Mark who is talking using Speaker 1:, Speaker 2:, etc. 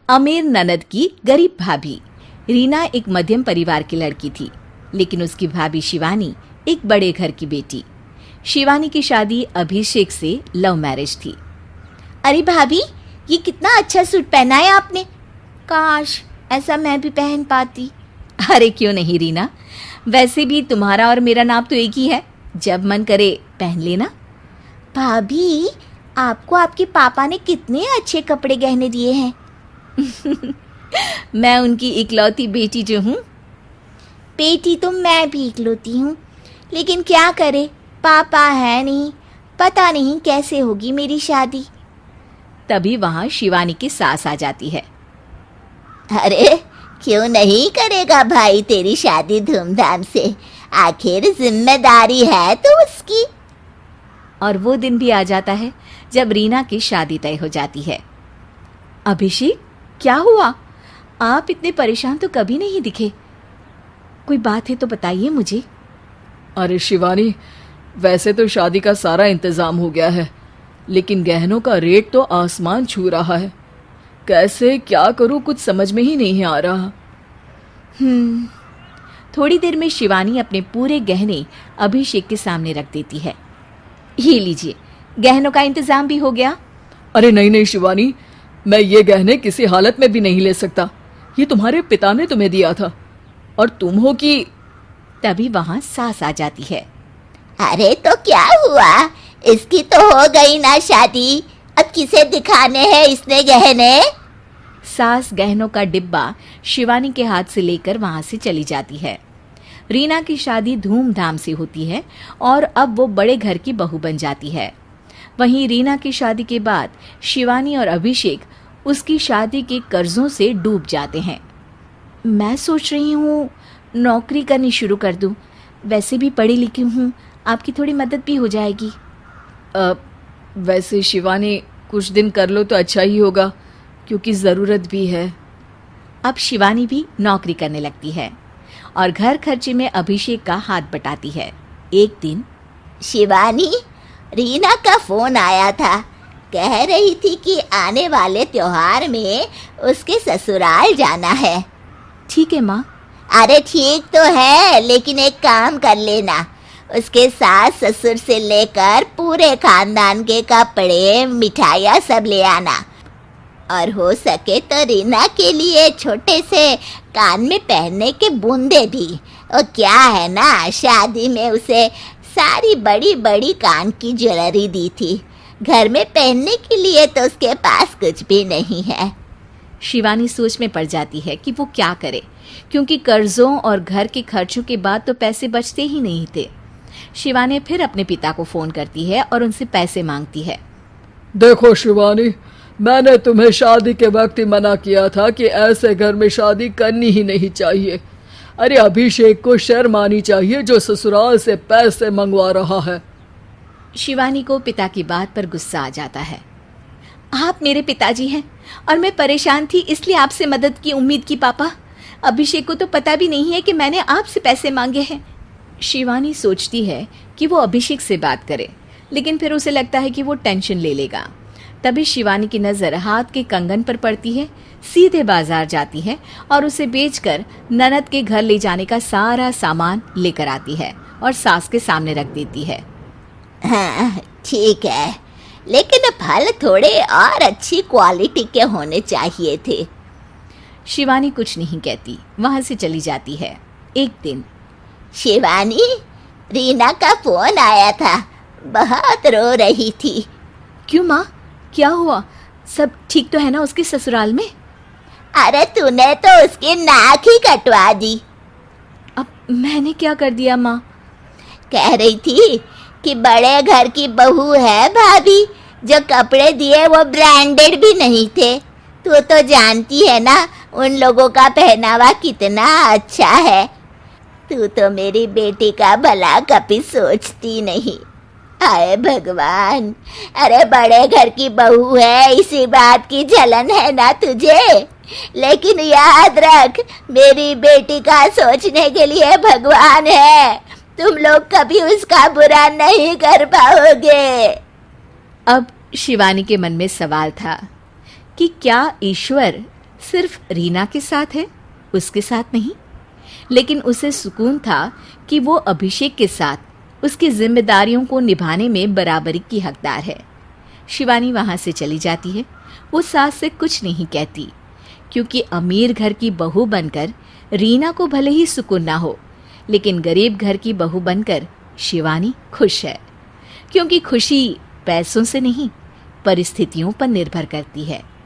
Speaker 1: अमीर ननद की गरीब भाभी। रीना एक मध्यम परिवार की लड़की थी, लेकिन उसकी भाभी शिवानी एक बड़े घर की बेटी। शिवानी की शादी अभिषेक से लव मैरिज थी।
Speaker 2: अरे भाभी, ये कितना अच्छा सूट पहना है आपने। काश ऐसा मैं भी पहन पाती।
Speaker 1: अरे क्यों नहीं रीना, वैसे भी तुम्हारा और मेरा नाम तो एक ही है, जब मन करे पहन लेना।
Speaker 2: भाभी, आपको आपके पापा ने कितने अच्छे कपड़े गहने दिए हैं।
Speaker 1: मैं उनकी इकलौती बेटी जो हूँ।
Speaker 2: बेटी तो मैं भी इकलौती हूँ, लेकिन क्या करे, पापा है नहीं, पता नहीं कैसे होगी मेरी शादी।
Speaker 1: तभी वहाँ शिवानी की सास आ जाती है।
Speaker 2: अरे क्यों नहीं करेगा भाई तेरी शादी धूमधाम से, आखिर जिम्मेदारी है तो उसकी।
Speaker 1: और वो दिन भी आ जाता है जब रीना की शादी तय हो जाती है। अभिषेक, क्या हुआ? आप इतने परेशान तो कभी नहीं दिखे, कोई बात है तो बताइए मुझे।
Speaker 3: अरे शिवानी, वैसे तो शादी का सारा इंतजाम हो गया है, लेकिन गहनों का रेट तो आसमान छू रहा है। कैसे क्या करूं, कुछ समझ में ही नहीं आ रहा।
Speaker 1: थोड़ी देर में शिवानी अपने पूरे गहने अभिषेक के सामने रख देती है। ये लीजिए, गहनों का इंतजाम भी हो गया।
Speaker 3: अरे नहीं नहीं शिवानी, मैं ये गहने किसी हालत में भी नहीं ले सकता। ये तुम्हारे पिता ने तुम्हें दिया था, और तुम हो कि।
Speaker 1: तभी वहां सास आ जाती है।
Speaker 2: अरे तो क्या हुआ, इसकी तो हो गई ना शादी, अब किसे दिखाने हैं इसने गहने।
Speaker 1: सास गहनों का डिब्बा शिवानी के हाथ से लेकर वहां से चली जाती है। रीना की शादी धूमधाम से होती है और अब वो बड़े घर की बहू बन जाती है। वहीं रीना की शादी के बाद शिवानी और अभिषेक उसकी शादी के कर्जों से डूब जाते हैं। मैं सोच रही हूँ नौकरी करनी शुरू कर दूँ, वैसे भी पढ़ी लिखी हूँ, आपकी थोड़ी मदद भी हो जाएगी।
Speaker 3: वैसे शिवानी, कुछ दिन कर लो तो अच्छा ही होगा, क्योंकि ज़रूरत भी है।
Speaker 1: अब शिवानी भी नौकरी करने लगती है और घर खर्चे में अभिषेक का हाथ बटाती है। एक दिन
Speaker 2: शिवानी, रीना का फोन आया था, कह रही थी कि आने वाले त्योहार में उसके ससुराल जाना है।
Speaker 1: ठीक है माँ।
Speaker 2: अरे ठीक तो है, लेकिन एक काम कर लेना, उसके सास ससुर से लेकर पूरे खानदान के कपड़े मिठाइयाँ सब ले आना, और हो सके तो रीना के लिए छोटे से कान में पहनने के बूंदे भी। और क्या है ना, शादी में उसे सारी बड़ी बड़ी कान की ज्वेलरी दी थी, घर में पहनने के लिए तो उसके पास कुछ भी नहीं है।
Speaker 1: शिवानी सोच में पड़ जाती है कि वो क्या करे, क्योंकि कर्जों और घर के खर्चों के बाद तो पैसे बचते ही नहीं थे। शिवानी फिर अपने पिता को फोन करती है और उनसे पैसे मांगती है।
Speaker 3: देखो शिवानी, मैंने तुम्हें शादी के वक्त ही मना किया था कि ऐसे घर में शादी करनी ही नहीं चाहिए। अरे अभिषेक को शर्म आनी चाहिए जो ससुराल से पैसे मंगवा रहा है।
Speaker 1: शिवानी को पिता की बात पर गुस्सा आ जाता है। आप मेरे पिताजी हैं और मैं परेशान थी, इसलिए आपसे मदद की उम्मीद की पापा। अभिषेक को तो पता भी नहीं है कि मैंने आपसे पैसे मांगे हैं। शिवानी सोचती है कि वो अभिषेक से बात करे, लेकिन फिर उसे लगता है कि वो टेंशन ले लेगा। तभी शिवानी की नज़र हाथ के कंगन पर पड़ती है, सीधे बाजार जाती है और उसे बेचकर ननद के घर ले जाने का सारा सामान लेकर आती है और सास के सामने रख देती है।
Speaker 2: हाँ ठीक है, लेकिन फल थोड़े और अच्छी क्वालिटी के होने चाहिए थे।
Speaker 1: शिवानी कुछ नहीं कहती, वहां से चली जाती है। एक दिन
Speaker 2: शिवानी, रीना का फोन आया था, बहुत रो रही थी।
Speaker 1: क्यों माँ, क्या हुआ? सब ठीक तो है ना उसके ससुराल में?
Speaker 2: अरे तूने तो उसकी नाक ही कटवा दी।
Speaker 1: अब मैंने क्या कर दिया माँ?
Speaker 2: कह रही थी कि बड़े घर की बहू है भाभी, जो कपड़े दिए वो ब्रांडेड भी नहीं थे। तू तो जानती है ना उन लोगों का पहनावा कितना अच्छा है। तू तो मेरी बेटी का भला कभी सोचती नहीं। हाय भगवान, अरे बड़े घर की बहू है, इसी बात की जलन है ना तुझे, लेकिन याद रख मेरी बेटी का सोचने के लिए भगवान है, तुम लोग कभी उसका बुरा नहीं कर पाओगे।
Speaker 1: अब शिवानी के मन में सवाल था कि क्या ईश्वर सिर्फ रीना के साथ है, उसके साथ नहीं। लेकिन उसे सुकून था कि वो अभिषेक के साथ उसकी जिम्मेदारियों को निभाने में बराबरी की हकदार है। शिवानी वहां से चली जाती है। वो सास से कुछ नहीं कहती, क्योंकि अमीर घर की बहू बनकर रीना को भले ही सुकून ना हो, लेकिन गरीब घर की बहू बनकर शिवानी खुश है। क्योंकि खुशी पैसों से नहीं, परिस्थितियों पर निर्भर करती है।